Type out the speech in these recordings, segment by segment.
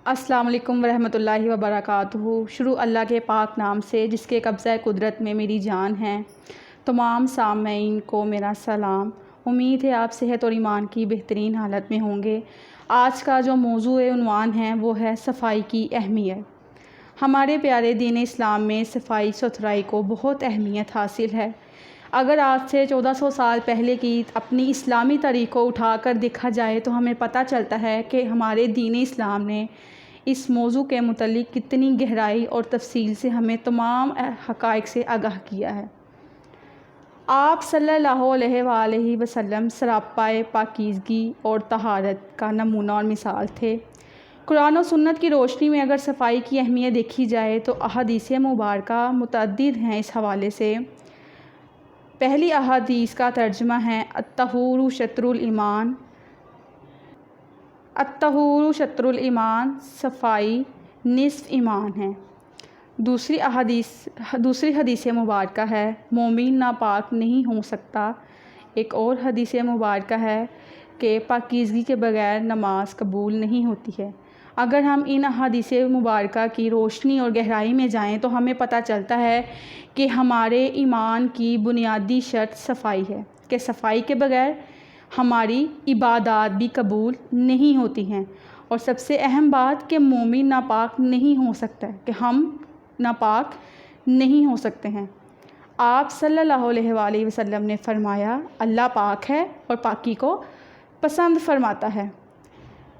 السلام علیکم ورحمۃ اللہ وبرکاتہ۔ شروع اللہ کے پاک نام سے جس کے قبضہ قدرت میں میری جان ہے۔ تمام سامعین کو میرا سلام۔ امید ہے آپ صحت اور ایمان کی بہترین حالت میں ہوں گے۔ آج کا جو موضوع عنوان ہے وہ ہے صفائی کی اہمیت۔ ہمارے پیارے دین اسلام میں صفائی ستھرائی کو بہت اہمیت حاصل ہے۔ اگر آج سے 1400 سال پہلے کی اپنی اسلامی تاریخ کو اٹھا کر دیکھا جائے تو ہمیں پتہ چلتا ہے کہ ہمارے دین اسلام نے اس موضوع کے متعلق کتنی گہرائی اور تفصیل سے ہمیں تمام حقائق سے آگاہ کیا ہے۔ آپ صلی اللہ علیہ وآلہ وسلم سراپائے پاکیزگی اور طہارت کا نمونہ اور مثال تھے۔ قرآن و سنت کی روشنی میں اگر صفائی کی اہمیت دیکھی جائے تو احادیث مبارکہ متعدد ہیں اس حوالے سے۔ پہلی احادیث کا ترجمہ ہے الطہور شطر الایمان۔ الطہور شطر الایمان، صفائی نصف ایمان ہے۔ دوسری حدیث مبارکہ ہے مومن ناپاک نہیں ہو سکتا۔ ایک اور حدیث مبارکہ ہے کہ پاکیزگی کے بغیر نماز قبول نہیں ہوتی ہے۔ اگر ہم ان احادیث مبارکہ کی روشنی اور گہرائی میں جائیں تو ہمیں پتہ چلتا ہے کہ ہمارے ایمان کی بنیادی شرط صفائی ہے، کہ صفائی کے بغیر ہماری عبادات بھی قبول نہیں ہوتی ہیں۔ اور سب سے اہم بات کہ مومن ناپاک نہیں ہو سکتا ہے، کہ ہم ناپاک نہیں ہو سکتے ہیں۔ آپ صلی اللہ علیہ وآلہ وسلم نے فرمایا اللہ پاک ہے اور پاکی کو پسند فرماتا ہے۔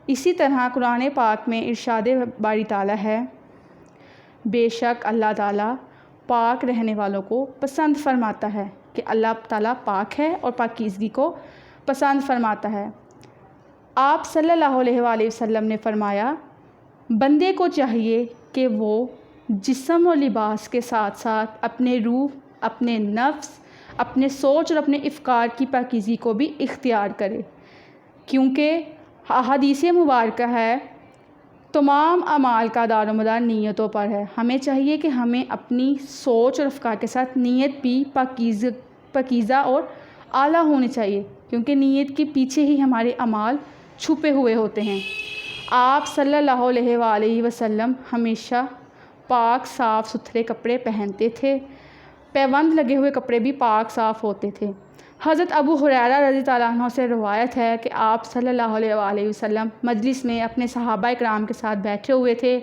اسی طرح قرآن پاک میں ارشاد باری تعالیٰ ہے بے شک اللہ تعالیٰ پاک رہنے والوں کو پسند فرماتا ہے، کہ اللہ تعالیٰ پاک ہے اور پاکیزگی کو پسند فرماتا ہے۔ آپ صلی اللہ علیہ وآلہ وسلم نے فرمایا بندے کو چاہیے کہ وہ جسم اور لباس کے ساتھ ساتھ اپنے روح، اپنے نفس، اپنے سوچ اور اپنے افکار کی پاکیزگی کو بھی اختیار کرے، کیونکہ احادیث مبارکہ ہے تمام اعمال کا دار و مدار نیتوں پر ہے۔ ہمیں چاہیے کہ ہمیں اپنی سوچ اور افکار کے ساتھ نیت بھی پاکیزہ اور اعلیٰ ہونی چاہیے، کیونکہ نیت کے پیچھے ہی ہمارے اعمال چھپے ہوئے ہوتے ہیں۔ آپ صلی اللہ علیہ وآلہ وسلم ہمیشہ پاک صاف ستھرے کپڑے پہنتے تھے۔ پیوند لگے ہوئے کپڑے بھی پاک صاف ہوتے تھے۔ حضرت ابو ہریرہ رضی اللہ عنہ سے روایت ہے کہ آپ صلی اللہ علیہ وآلہ وسلم مجلس میں اپنے صحابہ اکرام کے ساتھ بیٹھے ہوئے تھے۔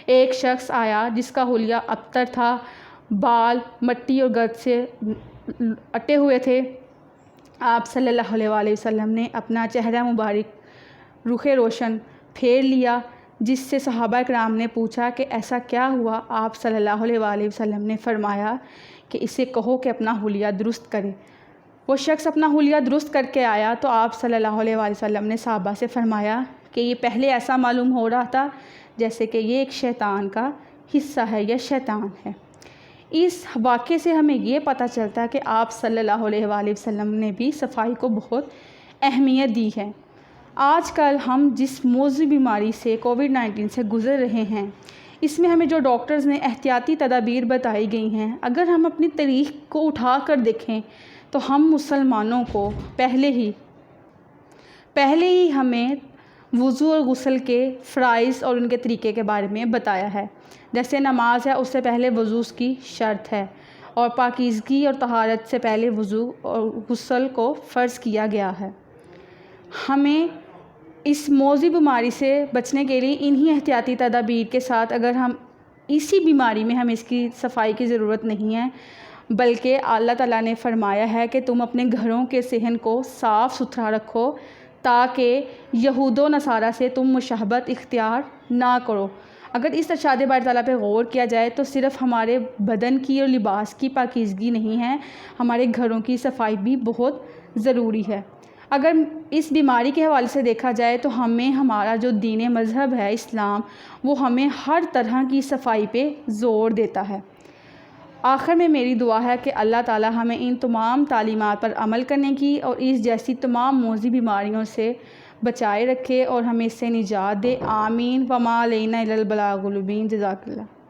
ایک شخص آیا جس کا حلیہ ابتر تھا، بال مٹی اور گرد سے اٹے ہوئے تھے۔ آپ صلی اللہ علیہ وآلہ وسلم نے اپنا چہرہ مبارک رخ روشن پھیر لیا، جس سے صحابہ اکرام نے پوچھا کہ ایسا کیا ہوا؟ آپ صلی اللہ علیہ وآلہ وسلم نے فرمایا کہ اسے کہو کہ اپنا حلیہ درست کرے۔ وہ شخص اپنا حلیہ درست کر کے آیا تو آپ صلی اللہ علیہ وآلہ وسلم نے صحابہ سے فرمایا کہ یہ پہلے ایسا معلوم ہو رہا تھا جیسے کہ یہ ایک شیطان کا حصہ ہے یا شیطان ہے۔ اس واقعے سے ہمیں یہ پتہ چلتا ہے کہ آپ صلی اللہ علیہ وآلہ وسلم نے بھی صفائی کو بہت اہمیت دی ہے۔ آج کل ہم جس موذی بیماری سے کووڈ-19 سے گزر رہے ہیں، اس میں ہمیں جو ڈاکٹرز نے احتیاطی تدابیر بتائی گئی ہیں، اگر ہم اپنی تاریخ کو اٹھا کر دیکھیں تو ہم مسلمانوں کو پہلے ہی ہمیں وضو اور غسل کے فرائض اور ان کے طریقے کے بارے میں بتایا ہے۔ جیسے نماز ہے، اس سے پہلے وضو کی شرط ہے، اور پاکیزگی اور طہارت سے پہلے وضو اور غسل کو فرض کیا گیا ہے۔ ہمیں اس موذی بیماری سے بچنے کے لیے انہی احتیاطی تدابیر کے ساتھ، اگر ہم اسی بیماری میں ہمیں اس کی صفائی کی ضرورت نہیں ہے، بلکہ اللہ تعالیٰ نے فرمایا ہے کہ تم اپنے گھروں کے صحن کو صاف ستھرا رکھو تاکہ یہود و نصارہ سے تم مشابہت اختیار نہ کرو۔ اگر اس ارشاد باری تعالیٰ پہ غور کیا جائے تو صرف ہمارے بدن کی اور لباس کی پاکیزگی نہیں ہے، ہمارے گھروں کی صفائی بھی بہت ضروری ہے۔ اگر اس بیماری کے حوالے سے دیکھا جائے تو ہمیں ہمارا جو دین مذہب ہے اسلام، وہ ہمیں ہر طرح کی صفائی پہ زور دیتا ہے۔ آخر میں میری دعا ہے کہ اللہ تعالیٰ ہمیں ان تمام تعلیمات پر عمل کرنے کی اور اس جیسی تمام موذی بیماریوں سے بچائے رکھے اور ہمیں اس سے نجات دے۔ آمین۔ وما علینا الا البلاغ المبین۔ جزاک اللہ۔